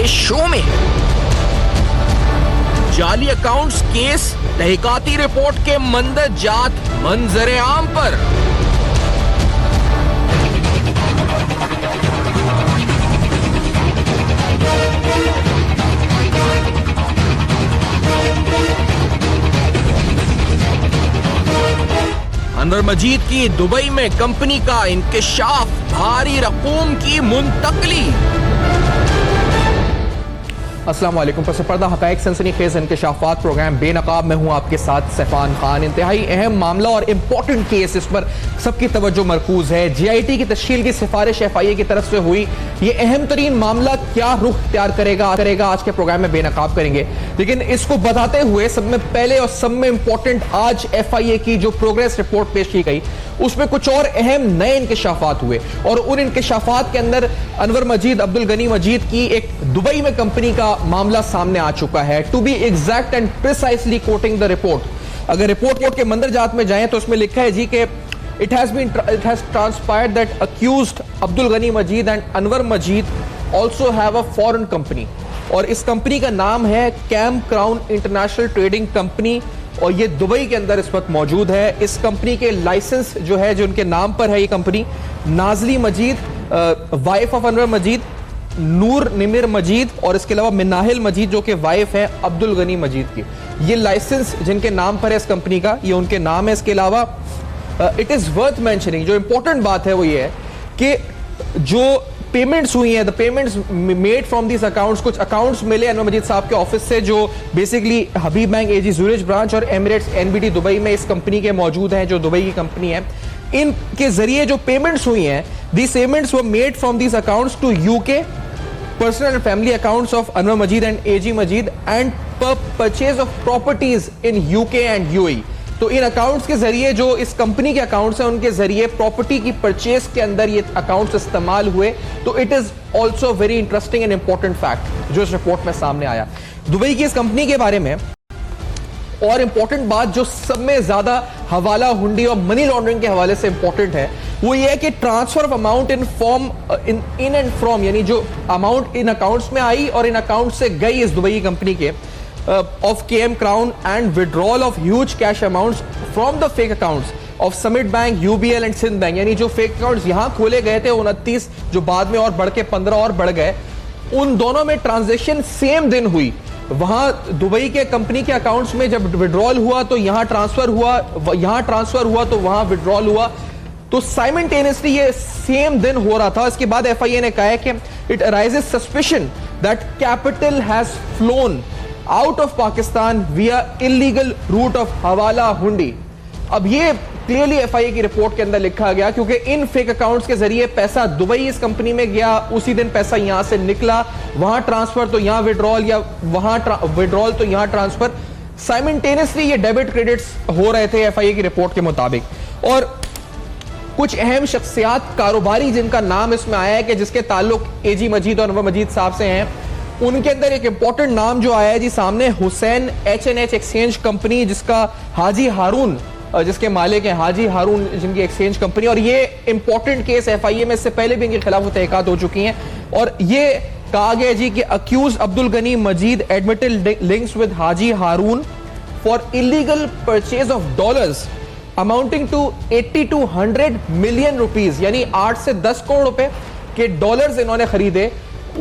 के शो में। जाली अकाउंट्स केस, तहकीकाती रिपोर्ट के मंदरजात मंजर आम पर। अनवर मजीद की दुबई में कंपनी का इंकशाफ, भारी रकूम की मुंतकली। अस्सलाम वालेकुम। पस पर्दा हकायक सनसनीखेज इंकशाफात प्रोग्राम बेनकाब में हूँ आपके साथ सैफान खान। इंतहाई अहम मामला और इम्पोर्टेंट केस, इस पर सबकी तवज्जो मरकूज है। GIT की तश्कील की सिफारिश FIA की तरफ से हुई। ये अहम तरीन मामला क्या रुख इख्तियार करेगा आज के प्रोग्राम में बेनकाब करेंगे। लेकिन इसको बताते हुए सब में पहले और सब में इंपॉर्टेंट, आज FIA की जो प्रोग्रेस रिपोर्ट पेश की गई उसमें कुछ और अहम नए इंकशाफात हुए, और उन इंकशाफात के अंदर अनवर मजीद, अब्दुल गनी मजीद की एक दुबई में कंपनी का मामला सामने आ चुका है। To be exact and precisely quoting the report, अगर रिपोर्ट के मंदरजात में जाएं तो उसमें लिखा है जी कि it has transpired that accused Abdul Ghani Majid and Anwar Majid also have a foreign company, और इस कंपनी का नाम है Cam crown international trading company, और ये दुबई के अंदर इस वक्त मौजूद है। इस कंपनी के लाइसेंस जो है, जो उनके नाम पर है ये company, Nazli Majeed, wife of Anwar Majeed, Noor Nimir Majeed, और इसके अलावा मिनाहिल मजीद जो कि वाइफ है अब्दुल गनी मजीद की। ये लाइसेंस जिनके नाम पर है इस कंपनी का, ये उनके नाम है। इसके अलावा इट इज वर्थ मेंशनिंग, जो इंपॉर्टेंट बात है वो ये है कि जो पेमेंट्स हुई हैं, the payments made from this accounts, कुछ अकाउंट्स मिले अनवर मजीद साहब के ऑफिस से जो बेसिकली हबीब बैंक AG ज़ुरिच ब्रांच और एमिरेट्स NBD दुबई में इस कंपनी के मौजूद हैं, जो दुबई की कंपनी है। इनके जरिए जो पेमेंट्स हुई हैं, these payments were made from this accounts to UK personal and family accounts of Anwar Majid and AG Majid and purchase of properties in UK and UAE। तो इन अकाउंट्स के जरिए, जो इस कंपनी के अकाउंट्स हैं, उनके जरिए प्रॉपर्टी की परचेज के अंदर ये अकाउंट्स इस्तेमाल हुए। तो it is also very interesting and important fact जो इस रिपोर्ट में सामने आया दुबई की इस कंपनी के बारे में। और इंपॉर्टेंट बात जो सब में ज्यादा हवाला हुंडी और मनी लॉन्ड्रिंग के हवाले से इंपॉर्टेंट है, वो ये है कि transfer of amount in form in and from, यानी जो अमाउंट इन अकाउंट्स में आई और इन अकाउंट से गई इस दुबई की कंपनी के, of KM Crown and withdrawal of huge cash amounts from the fake accounts of Summit Bank, UBL and Sindh Bank, यानी जो फेक अकाउंट्स यहां खोले गए थे 29, जो बाद में और बढ़ के 15 और बढ़ गए, उन दोनों में ट्रांजैक्शन सेम दिन हुई। वहां दुबई के कंपनी के अकाउंट्स में जब विड्रॉल हुआ तो यहां ट्रांसफर हुआ, यहां ट्रांसफर हुआ तो वहां विड्रॉल हुआ, तो साइमल्टेनियसली ये सेम दिन हो रहा था। इसके बाद FIA ने कहा है कि it arises suspicion that capital has phloem out of Pakistan विया इलीगल रूट ऑफ हवाला हुंडी। अब ये क्लियरली FIA की रिपोर्ट के अंदर लिखा गया, क्योंकि इन फेक अकाउंट्स के जरिए पैसा दुबई इस कंपनी में गया, उसी दिन पैसा यहां से निकला, वहां ट्रांसफर तो यहां विड्रॉल, या वहां विड्रॉल तो यहां ट्रांसफर, साइमल्टेनियसली ये डेबिट क्रेडिट्स हो रहे थे FIA की रिपोर्ट के मुताबिक। और कुछ अहम शख्सियात, कारोबारी जिनका नाम इसमें आया है कि जिसके ताल्लुक AG मजीद और अनवर मजीद साहब से हैं, उनके अंदर एक इंपॉर्टेंट नाम जो आया है जी सामने, हुसैन H&H एक्सचेंज कंपनी, जिसका हाजी हारून, जिसके मालिक हैं हाजी हारून, जिनकी एक्सचेंज कंपनी। और ये इंपॉर्टेंट केस FIA में इससे पहले भी इनके खिलाफ तहकीकात हो चुकी हैं, और ये कहा गया जी कि accused Abdul Ghani Majeed admitted links with Haji Haroon for illegal purchase of dollars amounting to 80 to 100 million rupees, यानी 8 से 10 करोड़ रुपए के डॉलर्स इन्होंने खरीदे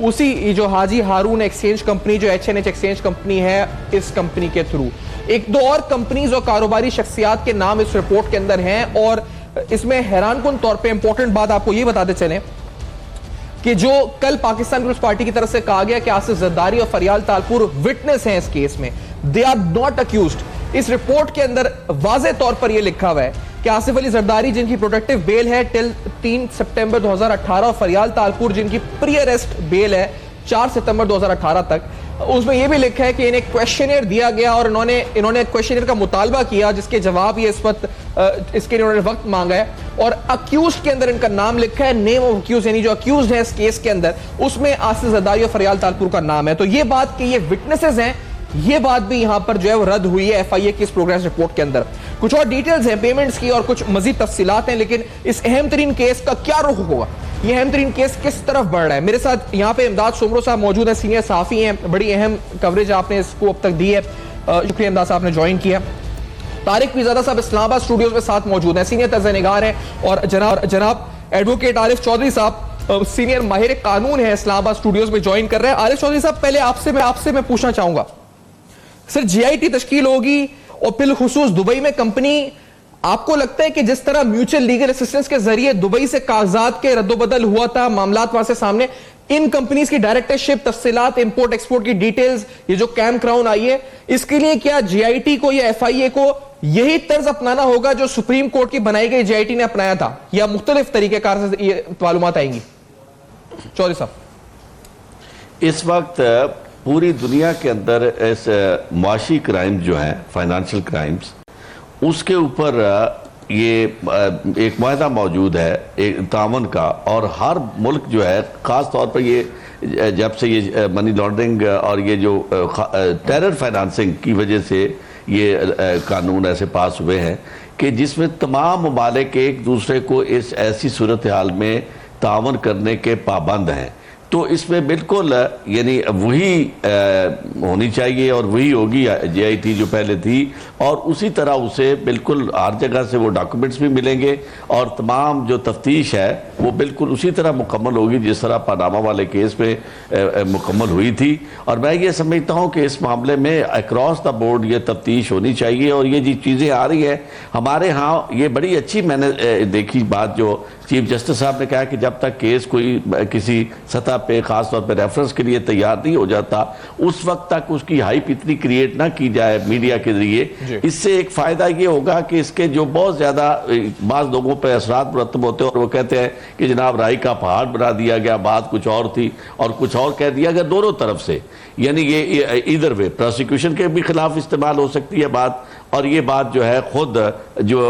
उसी जो हाजी हारून एक्सचेंज कंपनी, जो H&H एक्सचेंज कंपनी है, इस कंपनी के थ्रू। एक दो और कंपनीज और कारोबारी शख्सियात के नाम इस रिपोर्ट के अंदर हैं, और इसमें हैरानकुन तौर पे इंपॉर्टेंट बात आपको ये बताते चलें कि जो कल पाकिस्तान पीपल्स पार्टी की तरफ से कहा गया कि आसिफ जरदारी और फरियाल तालपुर विटनेस हैं इस केस में, दे आर नॉट अक्यूज्ड। इस रिपोर्ट के अंदर वाज़े तौर पर यह लिखा हुआ है कि आसिफ अली जरदारी जिनकी प्रोटेक्टिव बेल है टिल 3 सितंबर 2018 और फरियाल तालपुर जिनकी प्री अरेस्ट बेल है 4 सितंबर 2018 तक, उसमें यह भी लिखा है कि इन्हें क्वेश्चनर दिया गया और इन्होंने क्वेश्चनर का मुतालबा किया, जिसके जवाब ये इस वक्त इसके इन्होंने वक्त मांगा है। और अक्यूज के अंदर इनका नाम लिखा है, नेम ऑफ अक्यूज, यानी जो अक्यूज है इस केस के अंदर, उसमें आसिफ जरदारी और फरियाल तालपुर का नाम है। तो ये बात कि ये विटनेसेस हैं, ये बात भी यहां पर जो है वो रद्द हुई है FIA की इस प्रोग्रेस रिपोर्ट के अंदर। कुछ और डिटेल्स हैं पेमेंट्स की और कुछ मजीद तफसीलात हैं, लेकिन इस अहम तरीन केस का क्या रुख होगा ये अहम तरीन केस किस तरफ बढ़ रहा है। मेरे साथ यहाँ पे इमदाद सुमरो साहब मौजूद हैं, सीनियर सहाफ़ी हैं, बड़ी अहम कवरेज आपने इसको अब तक दी है, शुक्रिया इमदाद साहब ने ज्वाइन किया। तारिक पीरजादा साहब इस्लामाबाद स्टूडियोज में साथ मौजूद हैं, सीनियर तर्ज़निगार हैं, और जनाब एडवोकेट आरिफ चौधरी साहब सीनियर माहिर कानून है, इस्लामाबाद स्टूडियोज में ज्वाइन कर रहे हैं। आरिफ चौधरी साहब, पहले आपसे मैं पूछना चाहूंगा सर, GIT तश्कील होगी और बिलखुसूस दुबई में कंपनी, आपको लगता है कि जिस तरह म्यूचुअल लीगल असिस्टेंस के जरिए दुबई से कागजात के रद्दोबदल हुआ था, मामलात वहां से सामने, इन कंपनीज की डायरेक्टरशिप, तफसीलात, इंपोर्ट एक्सपोर्ट की डिटेल्स, ये जो कैम क्राउन आई है, इसके लिए क्या GIT को या FIA को यही तर्ज अपनाना होगा जो सुप्रीम कोर्ट की बनाई गई GIT ने अपनाया था, या मुख्तलिफ तरीकेकार से ये मालूमात आएंगी? चौधरी साहब, इस वक्त पूरी दुनिया के अंदर इस मुआशी क्राइम जो है, फाइनेंशियल क्राइम्स, उसके ऊपर ये एक माहदा मौजूद है एक तावन का, और हर मुल्क जो है, ख़ास तौर पर ये जब से ये मनी लॉन्ड्रिंग और ये जो टेरर फाइनेंसिंग की वजह से ये कानून ऐसे पास हुए हैं कि जिसमें तमाम ममालिक एक दूसरे को इस ऐसी सूरत हाल में तावन करने के पाबंद हैं। तो इसमें बिल्कुल यानी वही होनी चाहिए और वही होगी GIT जो पहले थी, और उसी तरह उसे बिल्कुल हर जगह से वो डॉक्यूमेंट्स भी मिलेंगे और तमाम जो तफ्तीश है वो बिल्कुल उसी तरह मुकम्मल होगी जिस तरह पनामा वाले केस में मुकम्मल हुई थी। और मैं ये समझता हूँ कि इस मामले में अक्रॉस द बोर्ड ये तफ्तीश होनी चाहिए। और ये जी चीज़ें आ रही हैं हमारे यहाँ, ये बड़ी अच्छी मैंने देखी बात जो चीफ जस्टिस साहब ने कहा कि जब तक केस कोई किसी सतह पे खास तौर पे रेफरेंस के लिए तैयार नहीं हो जाता, उस वक्त तक उसकी हाइप इतनी क्रिएट ना की जाए मीडिया के जरिए। इससे एक फायदा ये होगा कि इसके जो बहुत ज्यादा बाज़ लोगों पे असरात मुरतब होते हैं और वो कहते हैं कि जनाब राई का पहाड़ बना दिया गया, बात कुछ और थी और कुछ और कह दिया गया दोनों तरफ से, यानी ये इधर वे प्रोसिक्यूशन के भी खिलाफ इस्तेमाल हो सकती है बात, और ये बात जो है खुद जो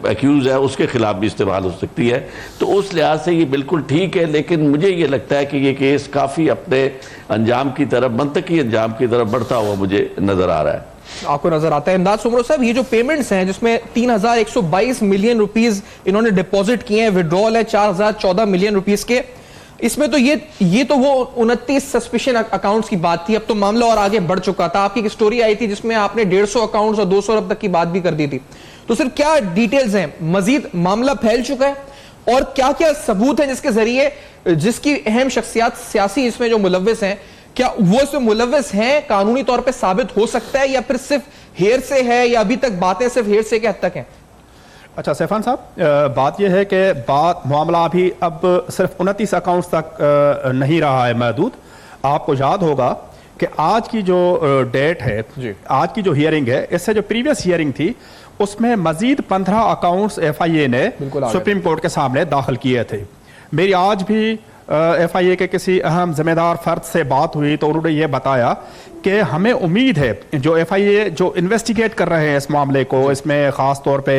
एक्यूज है उसके खिलाफ भी इस्तेमाल हो सकती है। तो उस लिहाज से ये बिल्कुल ठीक है, लेकिन मुझे ये लगता है कि ये केस काफ़ी अपने अंजाम की तरफ, मंतकी अंजाम की तरफ बढ़ता हुआ मुझे नजर आ रहा है। आपको नजर आता है इमदाद सुमरो साहब, ये जो पेमेंट्स हैं जिसमें 3122 मिलियन रुपीस इन्होंने डिपॉजिट किए हैं, विड्रॉल है 4014 मिलियन रुपीस के, इसमें तो ये तो वो 29 सस्पिशन अकाउंट्स की बात थी। अब तो मामला और आगे बढ़ चुका था। आपकी एक स्टोरी आई थी जिसमें आपने 150 अकाउंट्स और 200 अरब तक की बात भी कर दी थी। तो सर क्या डिटेल्स हैं, मजीद मामला फैल चुका है और क्या क्या सबूत हैं जिसके जरिए जिसकी अहम शख्सियात सियासी इसमें जो मुलव्विस हैं, क्या वो इसमें मुलव्विस हैं, कानूनी तौर पर साबित हो सकता है, या फिर सिर्फ हेर से है, या अभी तक बातें सिर्फ हेर से के हद तक हैं? अच्छा सैफान साहब, बात यह है कि मामला अभी अब सिर्फ 29 अकाउंट्स तक नहीं रहा है महदूद। आपको याद होगा कि आज की जो डेट है, आज की जो हियरिंग है, इससे जो प्रीवियस हियरिंग थी उसमें मजीद 15 अकाउंट्स FIA ने सुप्रीम कोर्ट के सामने दाखिल किए थे। मेरी आज भी FIA के किसी अहम जिम्मेदार फर्द से बात हुई तो उन्होंने ये बताया कि हमें उम्मीद है जो FIA जो इन्वेस्टिगेट कर रहे हैं इस मामले को, इसमें ख़ास तौर पे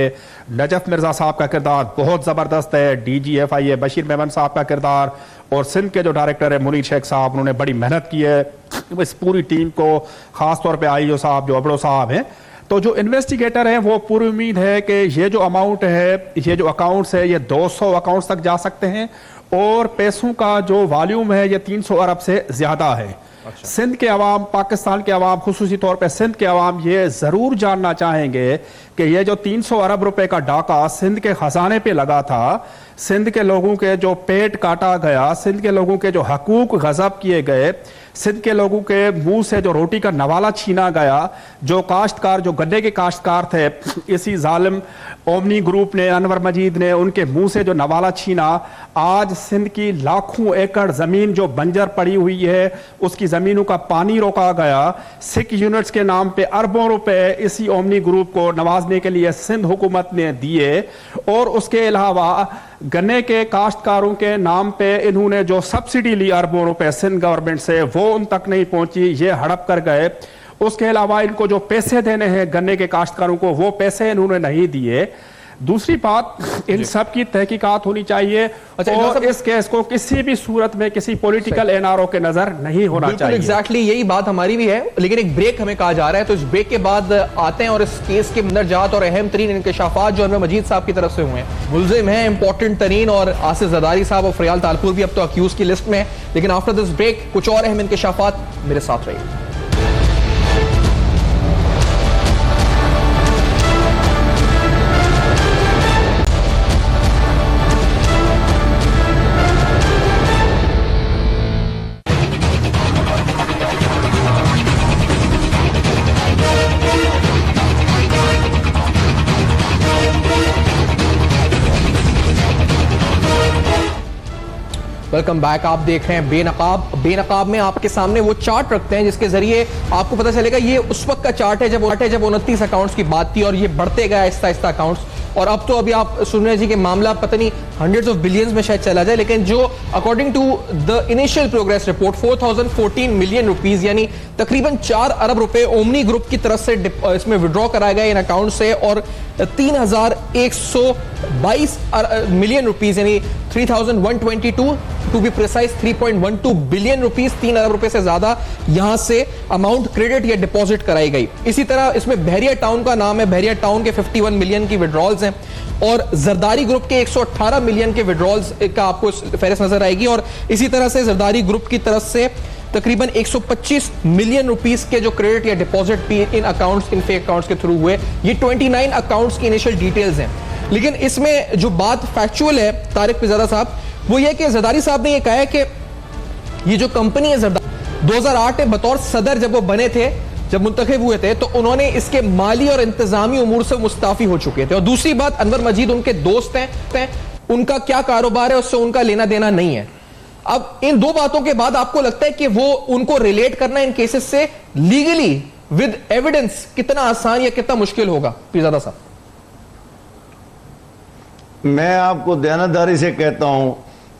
नजफ मिर्ज़ा साहब का किरदार बहुत ज़बरदस्त है, DG FIA बशीर मेमन साहब का किरदार, और सिंध के जो डायरेक्टर है मुनीर शेख साहब, उन्होंने बड़ी मेहनत की है इस पूरी टीम को, ख़ास तौर पर IO साहब जो अबड़ो साहब हैं। तो जो इन्वेस्टिगेटर हैं वो पूरी उम्मीद है कि ये जो अमाउंट है, ये जो अकाउंट्स है, ये 200 अकाउंट्स तक जा सकते हैं, और पैसों का जो वॉल्यूम है ये 300 अरब से ज़्यादा है। अच्छा। सिंध के अवाम, पाकिस्तान के अवाम, खुसूसी तौर पर सिंध के अवाम ये ज़रूर जानना चाहेंगे कि ये जो 300 अरब रुपए का डाका सिंध के ख़जाने पे लगा था, सिंध के लोगों के जो पेट काटा गया, सिंध के लोगों के जो हकूक गज़ब किए गए, सिंध के लोगों के मुंह से जो रोटी का नवाला छीना गया, जो काश्तकार, जो गन्ने के काश्तकार थे, इसी जालिम ओमनी ग्रुप ने, अनवर मजीद ने उनके मुंह से जो नवाला छीना, आज सिंध की लाखों एकड़ ज़मीन जो बंजर पड़ी हुई है उसकी ज़मीनों का पानी रोका गया। सिख यूनिट्स के नाम पे अरबों रुपए इसी ओमनी ग्रुप को नवाजने के लिए सिंध हुकूमत ने दिए, और उसके अलावा गन्ने के काश्तकारों के नाम पे इन्होंने जो सब्सिडी ली अरबों रुपए सिंध गवर्नमेंट से, वो उन तक नहीं पहुंची, ये हड़प कर गए। उसके अलावा इनको जो पैसे देने हैं गन्ने के काश्तकारों को, वो पैसे इन्होंने नहीं दिए। दूसरी बात, इन सब की तहकीकात होनी चाहिए और इस केस को किसी भी सूरत में किसी पॉलिटिकल एनआरओ के नजर नहीं होना चाहिए। एग्जैक्टली यही बात हमारी भी है, लेकिन एक ब्रेक हमें कहा जा रहा है, तो इस ब्रेक के बाद आते हैं और इस केस के मंदरजात और अहम तरीन इंकशाफात जो अनवर मजीद साहब की तरफ से हुए हैं। मुल्जिम हैं इंपॉर्टेंट तरीन, और आसिफ जरदारी साहब और फरियाल तालपुर भी अब तो अक्यूज की लिस्ट में है। लेकिन आफ्टर दिस ब्रेक कुछ और अहम इंकशाफात, मेरे साथ रहिए। Welcome back. आप देख रहे हैं बेनकाब। बेनकाब में आपके सामने वो चार्ट रखते हैं जिसके जरिए आपको पता चलेगा। ये उस वक्त का चार्ट है जब 29 अकाउंट्स की बात थी, और ये बढ़ते गए आहिस्ता आहिस्ता अकाउंट्स, और अब तो अभी आप सुन रहे हैं जी कि मामला पता नहीं हंड्रेड्स ऑफ बिलियंस में शायद चला जाए। लेकिन जो according to the initial progress report 4014 million rupees यानी तकरीबन 4 अरब रुपए ओमनी ग्रुप की तरफ से इसमें विड्रॉ कराया गया इन अकाउंट से, और 3122 मिलियन रुपीज यानी 3122 to be precise 3.12 billion rupees, 3 अरब रुपए से ज्यादा यहां से अमाउंट क्रेडिट या डिपॉजिट कराई गई। इसी तरह इसमें बहरिया टाउन का नाम है, बहरिया टाउन के 51 मिलियन की विड्रॉल्स हैं, और जरदारी ग्रुप के 118 मिलियन के विड्रॉल्स का आपको फेहरिस्त नजर आएगी। और इसी तरह से जरदारी ग्रुप की तरफ से तकरीबन 125 मिलियन रुपीस के जो क्रेडिट या डिपॉजिट भी इन अकाउंट्स, इन फेक अकाउंट्स के थ्रू हुए। ये 29 अकाउंट्स की इनिशियल डिटेल्स हैं। लेकिन इसमें जो बात फैक्चुअल है तारिक पिजादा साहब, वो ये कि जरदारी साहब ने ये कहा है कि ये जो कंपनी है जरदारी 2008 में बतौर सदर जब वो बने थे, जब मुंतखब हुए थे, तो उन्होंने इसके माली और इंतजामी उमूर से मुस्ताफी हो चुके थे। और दूसरी बात, अनवर मजीद उनके दोस्त हैं, उनका क्या कारोबार है उससे उनका लेना देना नहीं है। अब इन दो बातों के बाद आपको लगता है कि वो उनको रिलेट करना इन केसेस से लीगली विद एविडेंस कितना आसान या कितना मुश्किल होगा? पिजादा साहब, मैं आपको दयानतदारी से कहता हूं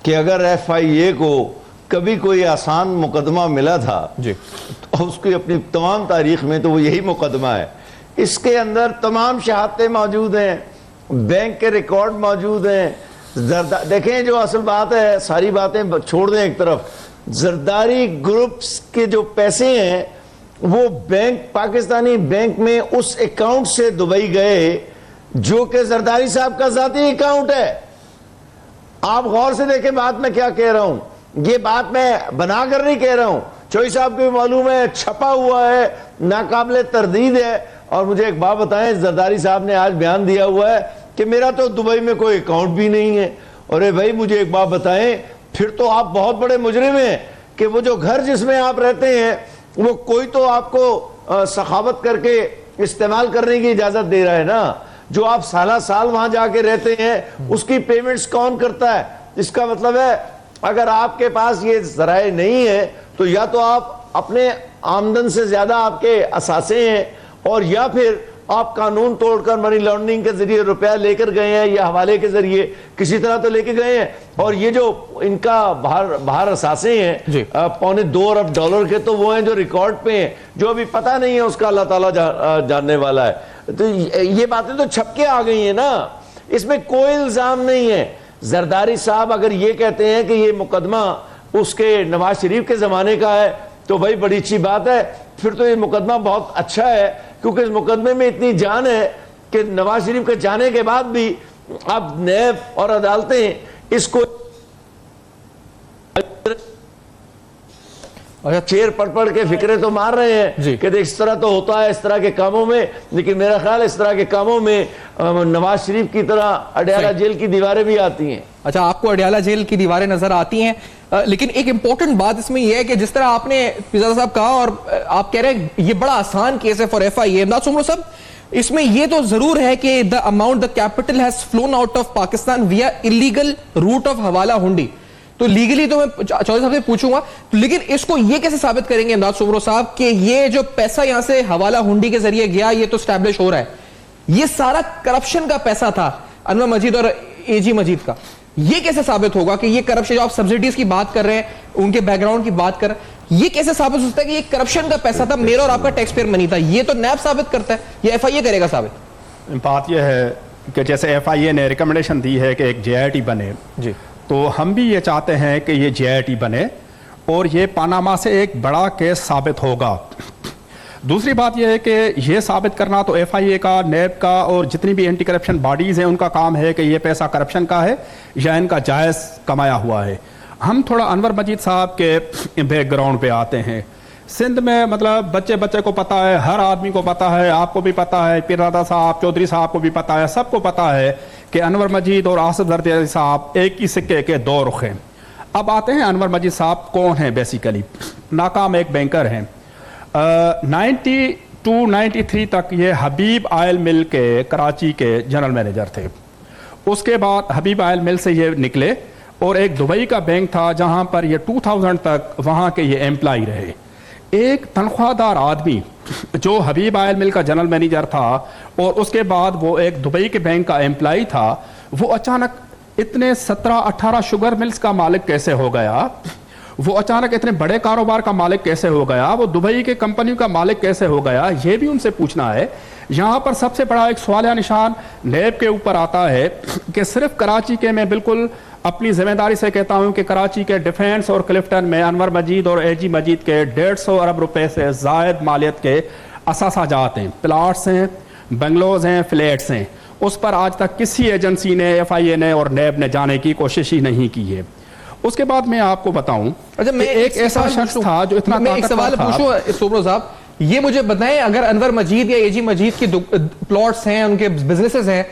कि अगर FIA को कभी कोई आसान मुकदमा मिला था जी, तो उसकी अपनी तमाम तारीख में तो वो यही मुकदमा है। इसके अंदर तमाम शहादतें मौजूद हैं, बैंक के रिकॉर्ड मौजूद हैं। देखें, जो असल बात है, सारी बातें छोड़ दें एक तरफ, जरदारी ग्रुप्स के जो पैसे हैं वो बैंक, पाकिस्तानी बैंक में उस अकाउंट से दुबई गए जो कि जरदारी साहब का जाती अकाउंट है। आप गौर से देखें बात मैं क्या कह रहा हूं, ये बात मैं बनाकर नहीं कह रहा हूं, चोई साहब को भी मालूम है, छपा हुआ है, नाकाबिले तरदीद है। और मुझे एक बात बताएं, जरदारी साहब ने आज बयान दिया हुआ है कि मेरा तो दुबई में कोई अकाउंट भी नहीं है। अरे भाई, मुझे एक बात बताएं, फिर तो आप बहुत बड़े मुजरिम हैं कि वो जो घर जिसमें आप रहते हैं वो कोई तो आपको सखावत करके इस्तेमाल करने की इजाजत दे रहा है ना। जो आप साला साल वहां जाके रहते हैं उसकी पेमेंट्स कौन करता है? इसका मतलब है अगर आपके पास ये जराए नहीं है तो या तो आप अपने आमदन से ज्यादा आपके असासे हैं, और या फिर आप कानून तोड़कर मनी लॉन्ड्रिंग के जरिए रुपया लेकर गए हैं या हवाले के जरिए किसी तरह तो लेके गए हैं। और ये जो इनका बाहर असासे हैं 2.25 अरब डॉलर के, तो वो हैं जो रिकॉर्ड पे हैं, जो अभी पता नहीं है उसका अल्लाह ताला जानने वाला है। तो ये बातें तो छपके आ गई हैं ना, इसमें कोई इल्जाम नहीं है। जरदारी साहब अगर ये कहते हैं कि ये मुकदमा उसके नवाज शरीफ के जमाने का है तो भाई बड़ी अच्छी बात है, फिर तो ये मुकदमा बहुत अच्छा है, क्योंकि इस मुकदमे में इतनी जान है कि नवाज शरीफ के जाने के बाद भी अब नैब और अदालतें इसको चेयर पढ़ के फिक्रे तो मार रहे हैं कि इस तरह तो होता है इस तरह के कामों में। लेकिन मेरा ख्याल इस तरह के कामों में नवाज शरीफ की तरह अडयाला जेल की दीवारें भी आती हैं। अच्छा, आपको अडयाला जेल की दीवारें नजर आती हैं, लेकिन एक इंपॉर्टेंट बात इसमें यह है कि जिस तरह आपने पिजादा साहब कहा और आप कह रहे हैं ये बड़ा आसान केस है फॉर FIA, इमदाद सुमरो साहब, इसमें यह तो जरूर है कि the amount, the capital has phloem out of Pakistan विया इलीगल रूट ऑफ हवाला हुंडी। तो लीगली तो मैं चौधरी साहब से पूछूंगा, लेकिन इसको ये कैसे साबित करेंगे इमदाद सुमरो साहब कि ये जो पैसा यहां से हवाला हुंडी के जरिए गया, ये तो स्टैब्लिश हो रहा है ये सारा करप्शन का पैसा था अनवर मजीद और AG मजीद का। ये कैसे साबित होगा कि ये करप्शन, जो आप सब्सिडीज की बात कर रहे हैं, उनके बैकग्राउंड की बात कर रहे हैं, ये कैसे साबित हो सकता है कि ये करप्शन का पैसा था, मेरा और आपका टैक्स पेयर मनी था? ये तो नैब साबित करता है, ये FIA करेगा साबित? बात यह है कि जैसे FIA ने रिकमेंडेशन दी है कि एक JIT बने जी, तो हम भी ये चाहते हैं कि ये JIT बने और ये पनामा से एक बड़ा केस साबित होगा। दूसरी बात यह है कि ये साबित करना तो FIA का, NAB का और जितनी भी एंटी करप्शन बॉडीज़ हैं उनका काम है कि ये पैसा करप्शन का है या इनका जायज़ कमाया हुआ है। हम थोड़ा अनवर मजीद साहब के बैकग्राउंड पे आते हैं। सिंध में मतलब बच्चे बच्चे को पता है, हर आदमी को पता है, आपको भी पता है, पीरजादा साहब, चौधरी साहब को भी पता है, सबको पता है कि अनवर मजीद और आसिफ जरदारी साहब एक ही सिक्के के दो रुख हैं। अब आते हैं अनवर मजीद साहब कौन हैं। बेसिकली नाकाम एक बैंकर हैं। 92-93 तक ये हबीब ऑयल मिल के कराची के जनरल मैनेजर थे। उसके बाद हबीब ऑयल मिल से ये निकले और एक दुबई का बैंक था जहां पर ये 2000 तक वहां के ये एम्प्लॉय रहे। एक तनख्वाहदार आदमी जो हबीब ऑयल मिल का जनरल मैनेजर था और उसके बाद वो एक दुबई के बैंक का एम्प्लॉय था, वो अचानक इतने 17-18 शुगर मिल्स का मालिक कैसे हो गया? वो अचानक इतने बड़े कारोबार का मालिक कैसे हो गया? वो दुबई के कंपनी का मालिक कैसे हो गया? ये भी उनसे पूछना है। यहाँ पर सबसे बड़ा एक सवालिया निशान NAB के ऊपर आता है कि सिर्फ कराची के, मैं बिल्कुल अपनी जिम्मेदारी से कहता हूँ कि कराची के डिफेंस और क्लिफ्टन में अनवर मजीद और AG मजीद के 150 अरब रुपए से जायद मालियत के असासाजात हैं, प्लाट्स हैं, बंगलोज हैं, फ्लैट्स हैं। उस पर आज तक किसी एजेंसी ने, FIA ने और NAB ने जाने की कोशिश ही नहीं की है। उसके बाद मैं आपको बताऊं, अच्छा मैं एक ऐसा शख्स था जो इतना मैं एक सवाल पूछूं सोब्रो साहब, ये मुझे बताएं, अगर अनवर मजीद या AG मजीद की प्लॉट्स हैं, उनके बिजनेसेस हैं,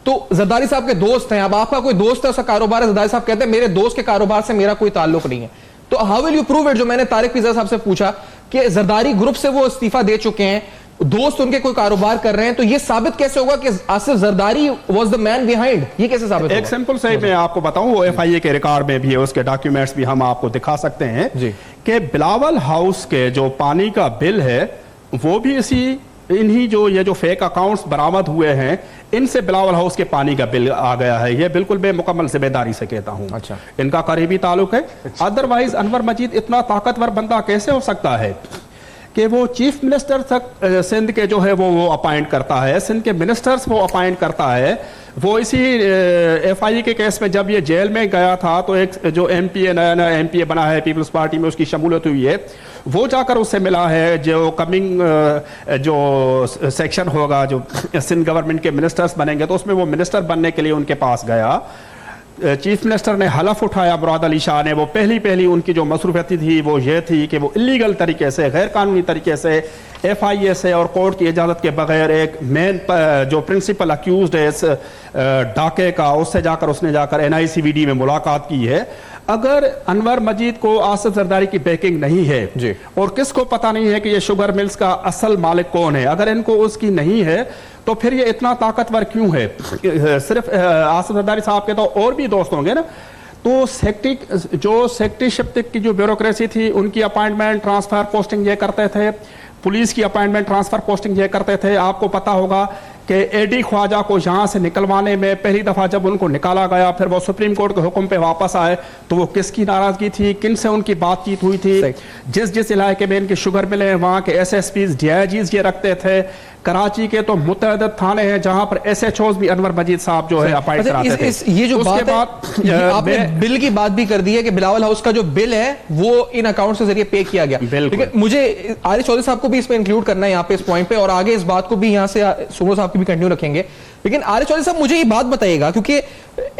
तो जरदारी साहब के दोस्त हैं, अब आपका कोई दोस्त है, उसका कारोबार है, जरदारी साहब कहते हैं मेरे दोस्त के कारोबार से मेरा कोई ताल्लुक नहीं है, तो how will you prove it? जो मैंने तारिक पिज़्ज़ा साहब से पूछा कि जरदारी ग्रुप से वो इस्तीफा दे चुके हैं, दोस्त उनके कोई कारोबार कर रहे हैं, तो ये साबित कैसे होगा कि Asif Zardari was the man behind? ये कैसे साबित होगा? एक सिंपल से मैं आपको बताऊं, वो FIA के रिकॉर्ड में भी है, उसके डॉक्यूमेंट्स भी हम आपको दिखा सकते हैं जी कि बिलावल हाउस के जो पानी का बिल है वो भी इन्हीं जो ये जो फेक अकाउंट्स बरामद हुए हैं, इनसे बिलावल हाउस के पानी का बिल आ गया है। ये बिल्कुल मैं मुकम्मल जिम्मेदारी से कहता हूं। अच्छा, इनका करीबी ताल्लुक है। अदरवाइज अनवर मजीद इतना ताकतवर बंदा कैसे हो सकता है कि वो चीफ मिनिस्टर तक सिंध के जो है वो अपॉइंट करता है, सिंध के मिनिस्टर्स वो अपॉइंट करता है। वो इसी FIA के केस में जब ये जेल में गया था तो एक जो नया MPA बना है पीपल्स पार्टी में, उसकी शमूलियत हुई है, वो जाकर उससे मिला है। जो कमिंग जो सेक्शन होगा, जो सिंध गवर्नमेंट के मिनिस्टर्स बनेंगे, तो उसमें वो मिनिस्टर बनने के लिए उनके पास गया। चीफ मिनिस्टर ने हलफ उठाया, मुराद अली शाह ने। वो पहली उनकी जो मसरूफियत थी वो ये थी कि वो इलीगल तरीके से, गैर कानूनी तरीके से FIA से और कोर्ट की इजाज़त के बगैर एक मेन जो प्रिंसिपल अक्यूज्ड है इस डाके का, उससे जाकर उसने जाकर NICVD में मुलाकात की है। अगर अनवर मजीद को आसिफ जरदारी की बैकिंग नहीं है जी, और किसको पता नहीं है कि ये शुगर मिल्स का असल मालिक कौन है, अगर इनको उसकी नहीं है तो फिर ये इतना ताकतवर क्यों है? सिर्फ आसिफ जरदारी साहब के तो और भी दोस्त होंगे ना। तो सेक्रेटरीशिप की जो ब्यूरोक्रेसी थी, उनकी अपॉइंटमेंट ट्रांसफर पोस्टिंग ये करते थे, पुलिस की अपॉइंटमेंट ट्रांसफर पोस्टिंग ये करते थे। आपको पता होगा कि AD ख्वाजा को यहाँ से निकलवाने में पहली दफ़ा जब उनको निकाला गया, फिर वो सुप्रीम कोर्ट के हुक्म पे वापस आए, तो वो किसकी नाराजगी थी, किन से उनकी बातचीत हुई थी? जिस इलाके में इनके शुगर मिले हैं वहाँ के SSPs, DIGs ये रखते थे। कराची के तो मुतअद्दिद थाने हैं जहां पर SHOs भी अनवर मजीद साहब जो है अपॉइंट कराते थे। ये जो बात है, आपने बिल की बात भी कर दी है कि बिलावल हाउस का जो बिल है वो इन अकाउंट के जरिए पे किया गया। लेकिन मुझे आरिफ चौधरी साहब को भी इसमें इंक्लूड करना है यहाँ पे इस पॉइंट पे, और आगे इस बात को भी यहाँ से सुमो साहब की भी कंटिन्यू रखेंगे। लेकिन आरिफ चौधरी साहब मुझे ये बात बताइएगा, क्योंकि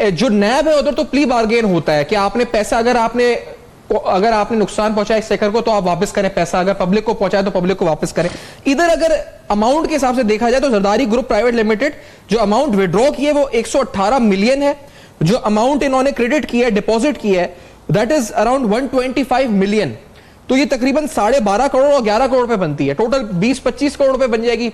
जो NAB है उधर तो प्ली बार्गेन होता है कि आपने पैसा, अगर आपने नुकसान पहुंचाया इस सेक्टर को तो आप वापस करें पैसा, अगर पब्लिक को पहुंचाया तो पब्लिक को वापस करें। इधर अगर अमाउंट के हिसाब से देखा जाए तो जरदारी ग्रुप प्राइवेट लिमिटेड जो अमाउंट विड्रॉ की है वो 118 मिलियन है, जो अमाउंट इन्होंने क्रेडिट किया है, डिपॉजिट किया है, दैट इज अराउंड 125 मिलियन। तो ये तकरीबन 12.5 करोड़ और 11 करोड़ रुपए बनती है, टोटल 20-25 करोड़ रुपए बन जाएगी।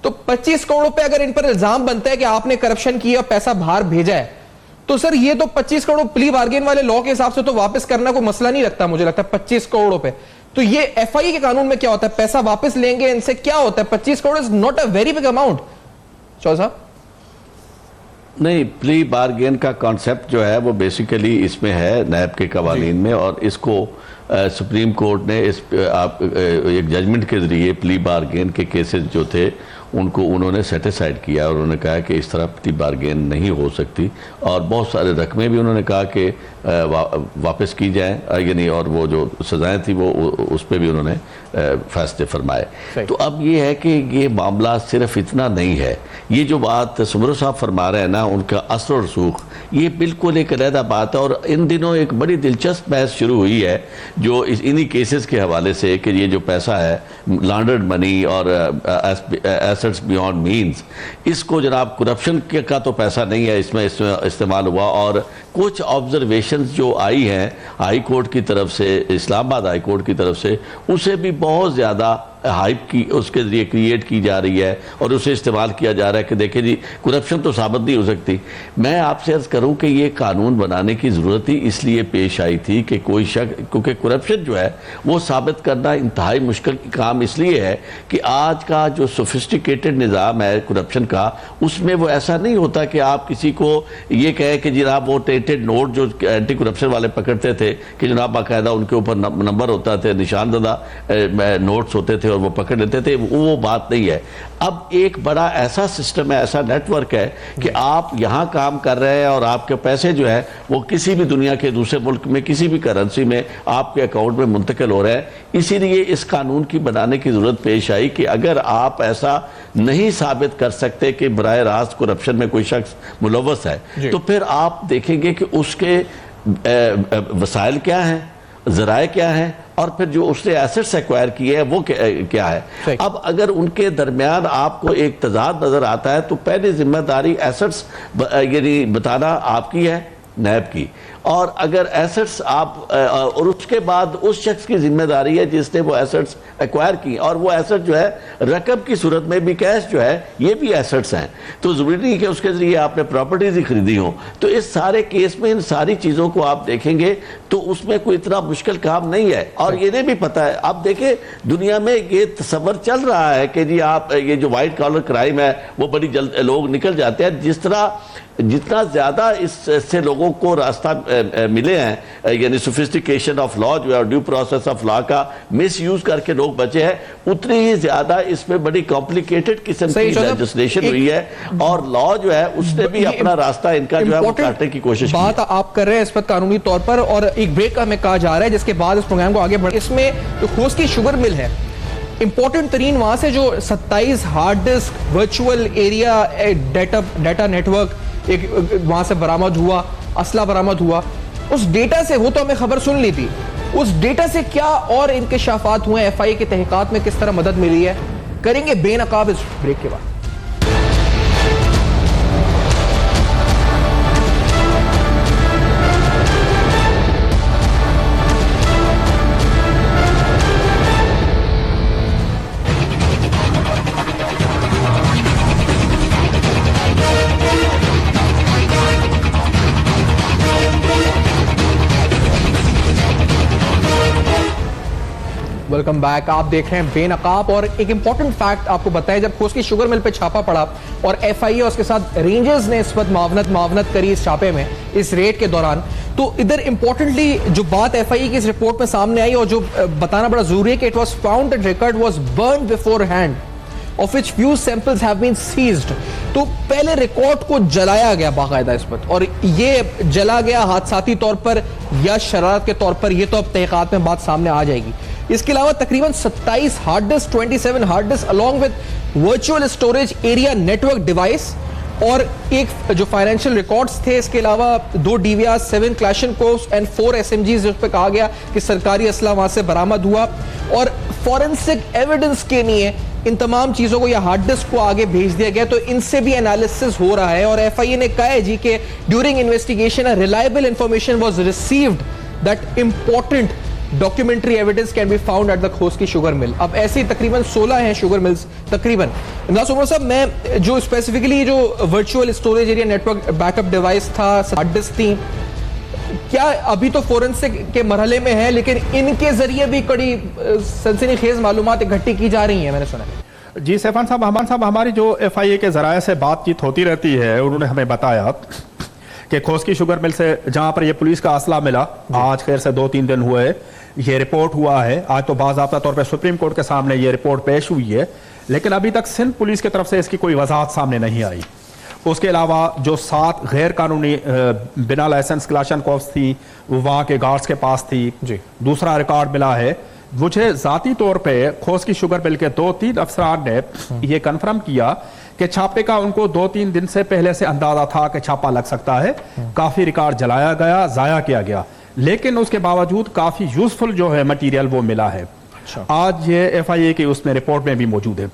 तो 25 करोड़ रुपए अगर इन पर इल्जाम बनता है कि आपने करप्शन किया, पैसा बाहर भेजा है, तो सर ये तो 25 करोड़ प्ली बार्गेन वाले लॉ के हिसाब से तो वापस करना कोई मसला नहीं लगता, मुझे लगता है 25 करोड़ रुपए। तो ये FIA के कानून में क्या होता है, पैसा वापस लेंगे इनसे, क्या होता है? 25 crore is not a very big amount. Chaudhary साहब नहीं, प्ली बार्गेन का कॉन्सेप्ट जो है वो बेसिकली इसमें है NAB के कवानीन में, और इसको सुप्रीम कोर्ट ने एक जजमेंट के जरिए प्ली बार्गेन के केसेस जो थे उनको उन्होंने सेटिसाइड किया और उन्होंने कहा कि इस तरह की बारगेन नहीं हो सकती, और बहुत सारे रकमें भी उन्होंने कहा कि वापस की जाए, यानी और वो जो सजाएं थी वो उस पर भी उन्होंने फैसले फरमाए। तो अब ये है कि ये मामला सिर्फ इतना नहीं है, ये जो बात सुमरो साहब फरमा रहे हैं ना, उनका असर और रसूख, ये बिल्कुल एक अलहदा बात है। और इन दिनों एक बड़ी दिलचस्प बहस शुरू हुई है जो इन्हीं केसेस के हवाले से कि ये जो पैसा है लॉन्ड्रेड मनी और एसेट्स बियॉन्ड मीन्स, इसको जनाब करप्शन का तो पैसा नहीं है इसमें इस्तेमाल हुआ। और कुछ ऑब्जर्वेशंस जो आई हैं हाई कोर्ट की तरफ से, इस्लामाबाद हाई कोर्ट की तरफ से, उसे भी बहुत ज़्यादा हाइप की उसके जरिए क्रिएट की जा रही है और उसे इस्तेमाल किया जा रहा है कि देखिए जी करप्शन तो साबित नहीं हो सकती। मैं आपसे अर्ज करूं कि ये कानून बनाने की ज़रूरत ही इसलिए पेश आई थी कि कोई शक, क्योंकि करप्शन जो है वो साबित करना इंतहाई मुश्किल काम इसलिए है कि आज का जो सोफिस्टिकेटेड निज़ाम है करप्शन का, उसमें वो ऐसा नहीं होता कि आप किसी को ये कहें कि जनाब वो टेंटेड नोट जो एंटी करप्शन वाले पकड़ते थे कि जनाब बाकायदा उनके ऊपर नंबर होता थे, निशानददा नोट्स होते थे और वो पकड़ लेते थे, वो बात नहीं है। अब एक बड़ा ऐसा सिस्टम है, ऐसा नेटवर्क है कि आप यहां काम कर रहे हैं और आपके पैसे जो है वो किसी भी दुनिया के दूसरे मुल्क में किसी भी करेंसी में आपके अकाउंट में मुंतकिल हो रहे हैं। इसीलिए इस कानून की बनाने की जरूरत पेश आई कि अगर आप ऐसा नहीं साबित कर सकते कि बराह रास्त करप्शन में कोई शख्स मुलव्वस है, तो फिर आप देखेंगे कि उसके वसाइल क्या हैं, ज़राए क्या हैं, और फिर जो उसने एसेट्स एक्वायर किए हैं वो क्या है। अब अगर उनके दरमियान आपको एक तजाद नजर आता है तो पहली जिम्मेदारी एसेट्स यानी बताना आपकी है, नैब की, और अगर एसेट्स आप और उसके बाद उस शख्स की जिम्मेदारी है जिसने वो एसेट्स एक्वायर की, और वो एसेट जो है रकम की सूरत में भी, कैश जो है ये भी एसेट्स हैं, तो जरूरी नहीं कि उसके जरिए आपने प्रॉपर्टीज ही खरीदी हो। तो इस सारे केस में इन सारी चीज़ों को आप देखेंगे तो उसमें कोई इतना मुश्किल काम नहीं है। और ये भी पता है, आप देखें दुनिया में ये तस्वर चल रहा है कि जी आप ये जो वाइट कॉलर क्राइम है वो बड़ी जल्द लोग निकल जाते हैं, जिस तरह जितना ज़्यादा इससे लोगों को रास्ता मिले हैं, यानी सोफिस्टिकेशन ऑफ लॉ जो है, ड्यू प्रोसेस ऑफ लॉ का मिस यूज करके लोग बचे हैं, उतनी ही ज़्यादा इसमें बड़ी कॉम्प्लिकेटेड किस्म की लेजिस्लेशन हुई है और लॉ जो है उसने भी अपना रास्ता इनका जो है वो काटने की कोशिश की। बात आप कर रहे हैं इस पर कानूनी तौर पर, और एक ब्रेक का हमें कहा जा रहा है जिसके बाद इस प्रोग्राम को आगे बढ़। इसमें जो खोस की शुगर मिल है, इंपॉर्टेंट तरीन वहां से जो 27 hard disk virtual area data network एक वहां से बरामद हुआ, असला बरामद हुआ, उस डेटा से, वो तो हमें खबर सुन ली थी, उस डेटा से क्या और इंकशाफात हुए, एफआईए के तहकीकात में किस तरह मदद मिली है, करेंगे बेनकाब इस ब्रेक के बाद। Welcome back. आप देख रहे हैं बेनकाब, और एक इंपॉर्टेंट फैक्ट आपको बताया, जब खोस की शुगर मिल पे छापा पड़ा और एफआईए और उसके साथ रेंजर्स ने इस वक्त मावनत करी इस छापे में, इस रेड के दौरान, तो इधर इंपॉर्टेंटली जो बात एफआईए की इस रिपोर्ट में सामने आई और जो बताना बड़ा जरूरी है कि it was found that record was burned before hand of which few samples have been seized। तो पहले रिकॉर्ड को जलाया गया बाकायदा इस पर, और ये जला गया हादसाती तौर पर या शरारत के तौर पर, ये तो अब तहकीकात में बात सामने आ जाएगी। इसके अलावा तकरीबन 27 hard disk, 27 hard disk along with virtual storage area network device और एक जो फाइनेंशियल रिकॉर्ड्स थे, इसके अलावा 2 DVR, 7 क्लैशनकोव्स एंड 4 SMGs जिस पर कहा गया कि सरकारी असला वहां से बरामद हुआ, और फॉरेंसिक एविडेंस के लिए इन तमाम चीजों को या हार्ड डिस्क को आगे भेज दिया गया। तो इनसे भी एनालिसिस हो रहा है, और एफआईए ने कहा है जी कि during investigation reliable information was received that important documentary evidence can be found at the खोस की शुगर मिल। अब ऐसे तकरीबन 16 हैं शुगर मिल्स तकरीबन। इमरान उमर साहब, मैं जो स्पेसिफिकली जो virtual storage area network backup device था, हार्ड डिस्क थी, क्या अभी तो फोरेंसिक के मरहले में है, लेकिन इनके जरिए भी कड़ी सनसनीखेज मालूमात इकट्ठी की जा रही है, मैंने सुना है। जी सैफान साहब, हमारी जो एफआईए के जराये से बातचीत होती रहती है, उन्होंने हमें बताया कि खोस की शुगर मिल से जहां पर ये पुलिस का असला मिला, आज खैर से 2-3 दिन हुए, ये रिपोर्ट हुआ है। आज तो बाज़ाब्ता तौर पे सुप्रीम कोर्ट के सामने ये रिपोर्ट पेश हुई है, लेकिन अभी तक सिंध पुलिस की तरफ से इसकी कोई वजाहत सामने नहीं आई। उसके अलावा जो 7 गैर कानूनी बिना लाइसेंस क्लाशनकोव्स थी वो वहाँ के गार्ड्स के पास थी जी। दूसरा रिकॉर्ड मिला है। मुझे ज़ाती तौर पे खोस की शुगर मिल के 2-3 अफसरान ने ये कन्फर्म किया कि छापे का उनको 2-3 दिन से पहले से अंदाजा था कि छापा लग सकता है। काफ़ी रिकॉर्ड जलाया गया, ज़ाया किया गया, लेकिन उसके बावजूद काफ़ी यूजफुल जो है मटीरियल वो मिला है। आज ये FIA की उसमें रिपोर्ट में भी मौजूद है।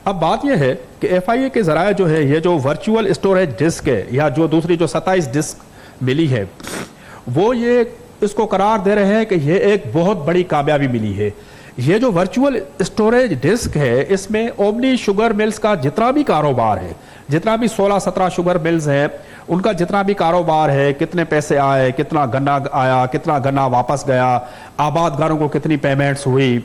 अब बात यह है कि FIA के ज़राए जो है ये जो वर्चुअल स्टोरेज डिस्क है या जो दूसरी जो 27 डिस्क मिली है वो ये इसको करार दे रहे हैं कि ये एक बहुत बड़ी कामयाबी मिली है। ये जो वर्चुअल स्टोरेज डिस्क है इसमें ओमनी शुगर मिल्स का जितना भी कारोबार है, जितना भी 16-17 शुगर मिल्स हैं उनका जितना भी कारोबार है, कितने पैसे आए, कितना गन्ना आया, कितना गन्ना वापस गया, आबादगारों को कितनी पेमेंट्स हुई,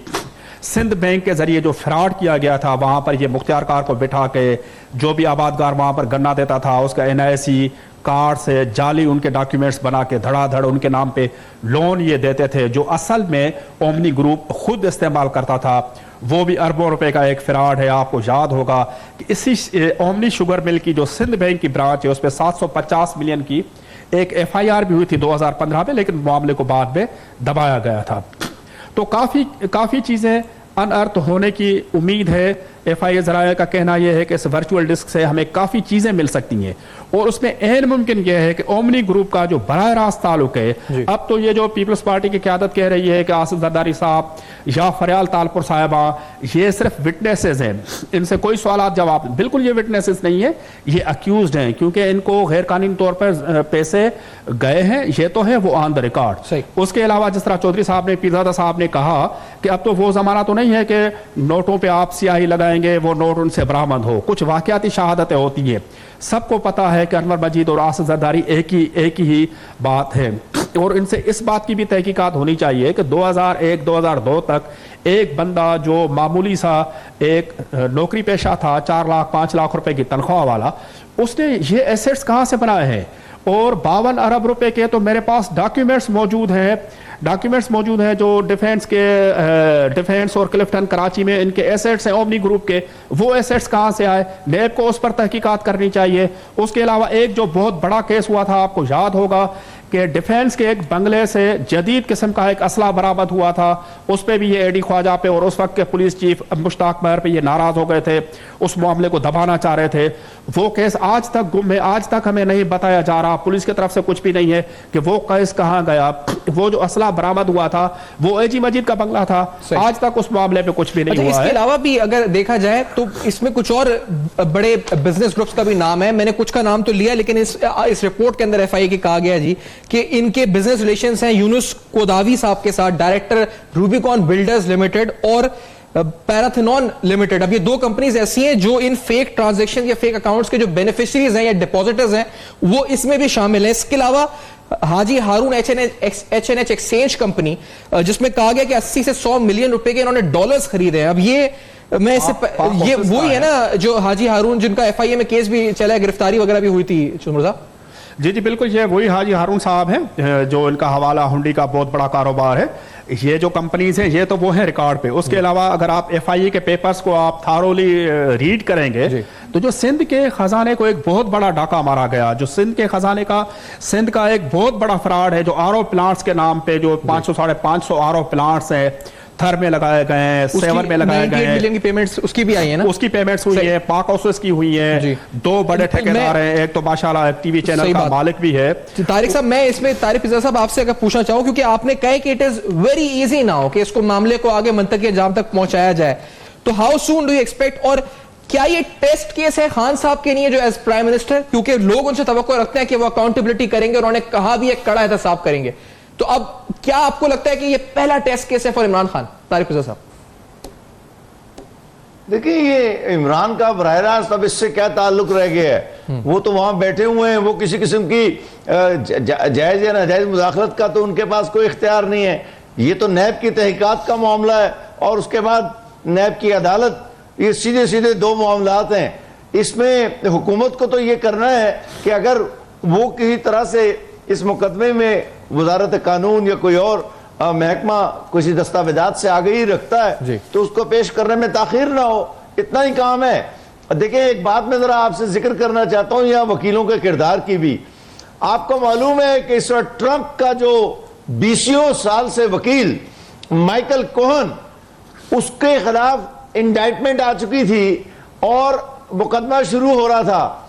सिंध बैंक के जरिए जो फ्रॉड किया गया था वहाँ पर ये मुख्तियारकार को बिठा के जो भी आबादगार वहाँ पर गन्ना देता था उसका NIC कार्ड से जाली उनके डॉक्यूमेंट्स बना के धड़ाधड़ उनके नाम पे लोन ये देते थे जो असल में ओमनी ग्रुप खुद इस्तेमाल करता था। वो भी अरबों रुपए का एक फ्रॉड है। आपको याद होगा कि इसी ओमनी शुगर मिल की जो सिंध बैंक की ब्रांच है उस पर 750 मिलियन की एक FIR भी हुई थी 2015 में, लेकिन मामले को बाद में दबाया गया था। तो काफ़ी चीज़ें अनअर्थ होने की उम्मीद है। FIA ज़राए का कहना यह है कि इस वर्चुअल डिस्क से हमें काफ़ी चीज़ें मिल सकती हैं और उसमें अहम मुमकिन यह है कि ओमनी ग्रुप का जो बराह रास्त ताल्लुक है, अब तो ये जो पीपल्स पार्टी की क़यादत कह रही है कि आसिफ जरदारी साहब या फरियाल तालपुर साहिबा ये सिर्फ विटनेसेस हैं, इनसे कोई सवाल जवाब, बिल्कुल ये विटनेसेस नहीं है, ये अक्यूज्ड हैं क्योंकि इनको गैर कानूनी तौर पर पैसे गए हैं, ये तो है वो ऑन द रिकॉर्ड। उसके अलावा जिस तरह चौधरी साहब ने, पीरजादा साहब ने कहा कि अब तो वो ज़माना तो नहीं है कि नोटों पर आप स्याही लगाएंगे वो नोट उनसे बरामद हो, कुछ वाक़याती शहादतें होती हैं। सबको पता है कि अनवर मजीद और आसिफ जरदारी एक ही बात है और इनसे इस बात की भी तहकीकात होनी चाहिए कि 2001-2002 तक एक बंदा जो मामूली सा एक नौकरी पेशा था, 4 लाख 5 लाख रुपए की तनख्वाह वाला, उसने ये एसेट्स कहाँ से बनाए हैं और 52 अरब रुपए के तो मेरे पास डॉक्यूमेंट्स मौजूद हैं जो डिफेंस और क्लिफ्टन कराची में इनके एसेट्स हैं ओमनी ग्रुप के, वो एसेट्स कहाँ से आए, नैब को उस पर तहकीकात करनी चाहिए। उसके अलावा एक जो बहुत बड़ा केस हुआ था, आपको याद होगा कि डिफेंस के एक बंगले से जदीद किस्म का एक असला बरामद हुआ था, उस पर भी ये AD ख्वाजा पे और उस वक्त के पुलिस चीफ मुश्ताक महर पे ये नाराज हो गए थे, उस मामले को दबाना चाह रहे थे। वो केस आज तक गुम है, आज तक हमें नहीं बताया जा रहा, पुलिस की तरफ से कुछ भी नहीं है कि वो केस कहाँ गया। वो जो असला बरामद हुआ था वो AG मजीद का बंगला था, आज तक उस मामले पे कुछ भी नहीं हुआ है। इसके अलावा भी अगर देखा जाए तो इसमें कुछ और बड़े बिजनेस ग्रुप्स का भी नाम है, मैंने कुछ का नाम तो लिया, लेकिन इस रिपोर्ट के अंदर FIA की कहा गया जी कि इनके बिजनेस रिलेशंस हैं यूनुस कोदावी साहब के साथ, डायरेक्टर रूबिकॉन बिल्डर्स लिमिटेड और पैराथेनॉन लिमिटेड। अब ये 2 कंपनीज ऐसी हैं जो इन फेक ट्रांजैक्शन या फेक अकाउंट्स के जो बेनिफिशियरीज हैं या डिपॉजिटर्स हैं वो इसमें भी शामिल हैं। इसके अलावा हाजी हारून HNH एक्सचेंज कंपनी, जिसमें कहा गया कि 80 से 100 मिलियन रुपए के इन्होंने डॉलर्स खरीदे हैं। अब ये मैं इससे ये वही है ना जो हाजी हारून जिनका FIA में केस भी चला है, गिरफ्तारी वगैरह भी हुई थी चुमर साहब। जी बिल्कुल, ये वही हाजी हारून साहब हैं जो इनका हवाला हुंडी का बहुत बड़ा कारोबार है। ये जो कंपनीज हैं ये तो वो है रिकॉर्ड पे। उसके अलावा अगर आप FIA के पेपर्स को आप थारोली रीड करेंगे तो जो सिंध के खजाने को एक बहुत बड़ा डाका मारा गया, जो सिंध के खजाने का सिंध का एक बहुत बड़ा फ्रॉड है, जो RO प्लांट्स के नाम पे जो 500-550 RO प्लांट्स हैं थर में लगाए गए हैं, सेवर में लगाए गए हैं, मिलियन की पेमेंट्स उसकी भी आई है ना, उसकी पेमेंट्स हुई है, पाक हाउसेस की हुई है, 2 बड़े ठेकेदार हैं, एक तो माशाल्लाह TV चैनल का मालिक भी है। तारिक साहब, मैं इसमें तारिक पिज़्ज़ा साहब आपसे अगर पूछना चाहूं, क्योंकि आपने कहा कि it is very easy now कि इसको मामले को आगे मंतकी अंजाम तक पहुंचाया जाए, तो how soon do you expect, और क्या ये टेस्ट केस है खान साहब के लिए जो एज प्राइम मिनिस्टर, क्योंकि लोग उनसे तवक्को रखते हैं कि वो अकाउंटेबिलिटी करेंगे, उन्होंने कहा भी एक कड़ा एहतसाब करेंगे, तो अब क्या आपको लगता है कि ये पहला टेस्ट केस है फॉर इमरान खान? तारिक पिज़्ज़ा साहब देखिए, ये इमरान का बराह रास्त अब इससे क्या ताल्लुक रह गया है? वो तो वहां बैठे हुए हैं, वो किसी किस्म की जायज या नाजायज मुदाखलत का तो उनके पास कोई इख्तियार नहीं है। ये तो नैब की तहकीकात का मामला है और उसके बाद नैब की अदालत, ये सीधे सीधे 2 मामलात हैं। इसमें हुकूमत को तो ये करना है कि अगर वो किसी तरह से इस मुकदमे में वजारत कानून या कोई और महकमा किसी दस्तावेजात से आगे ही रखता जी। है तो उसको पेश करने में ताखीर ना हो, इतना ही काम है। देखिए एक बात मैं जरा आपसे जिक्र करना चाहता हूं यहाँ वकीलों के किरदार की भी। आपको मालूम है कि इस वक्त ट्रंप का जो 20 साल से वकील माइकल कोहन, उसके खिलाफ इंडाइटमेंट आ चुकी थी और मुकदमा शुरू हो रहा था।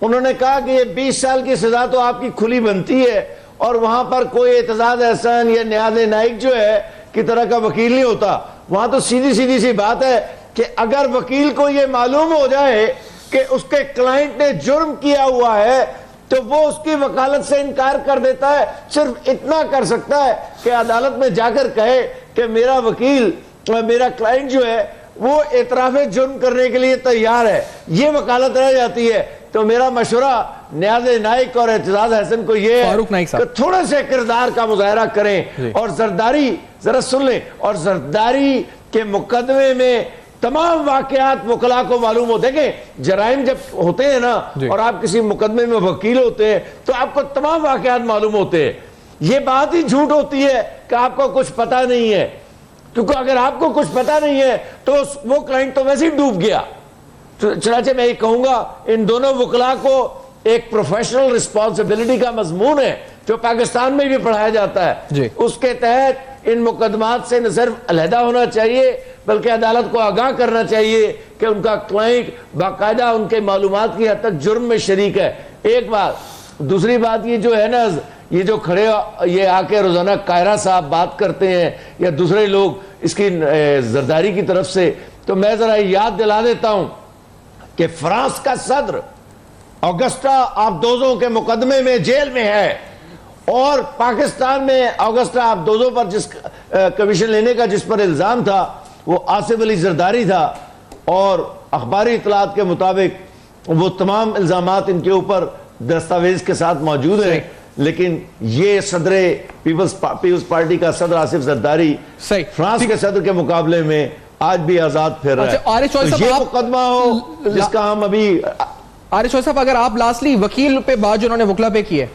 उन्होंने कहा कि ये 20 साल की सजा तो आपकी खुली बनती है और वहां पर कोई एतजाज एहसान या न्याज नाइक जो है की तरह का वकील नहीं होता। वहां तो सीधी सीधी सी बात है कि अगर वकील को यह मालूम हो जाए कि उसके क्लाइंट ने जुर्म किया हुआ है तो वो उसकी वकालत से इनकार कर देता है। सिर्फ इतना कर सकता है कि अदालत में जाकर कहे कि मेरा वकील, मेरा क्लाइंट जो है वो एतराफ़ जुर्म करने के लिए तैयार है, ये वकालत रह जाती है। तो मेरा मशवरा न्याज नाइक और एतजाज हसन को ये है कि थोड़े से किरदार का मुजाहरा करें और जरदारी जरा सुन लें, और जरदारी के मुकदमे में तमाम वाकयात वकला को मालूम हो। देखें जराइम जब होते हैं ना और आप किसी मुकदमे में वकील होते हैं तो आपको तमाम वाकयात मालूम होते हैं। ये बात ही झूठ होती है कि आपको कुछ पता नहीं है, क्योंकि अगर आपको कुछ पता नहीं है तो वो क्लाइंट तो वैसे ही डूब गया। चनाचे मैं ये कहूंगा इन दोनों वकला को एक प्रोफेशनल रिस्पॉन्सिबिलिटी का मजमून है जो पाकिस्तान में भी पढ़ाया जाता है, उसके तहत इन मुकदमात से न सिर्फ अलहदा होना चाहिए बल्कि अदालत को आगाह करना चाहिए कि उनका क्लाइंट बाकायदा उनके मालूमात की हद तक जुर्म में शरीक है। एक बात। दूसरी बात ये जो है ना, ये जो खड़े ये आके रोजाना कायरा साहब बात करते हैं या दूसरे लोग इसकी जरदारी की तरफ से, तो मैं जरा याद दिला देता हूं कि फ्रांस का सदर ऑगस्टा आबदोजों के मुकदमे में जेल में है और पाकिस्तान में ऑगस्टा आबदोजों पर जिस कमीशन लेने का जिस पर इल्जाम था वो आसिफ अली जरदारी था और अखबारी इतलात के मुताबिक वो तमाम इल्जामात इनके ऊपर दस्तावेज के साथ मौजूद है। लेकिन ये सदर पीपल्स पार्टी का सदर आसिफ जरदारी फ्रांस के सदर के मुकाबले में आज भी आजाद फिर रहा है। तो ये मुकदमा हो जिसका हम अभी आरिश साहब, अगर आप लास्टली वकील पे बात जो उन्होंने वकला पे की है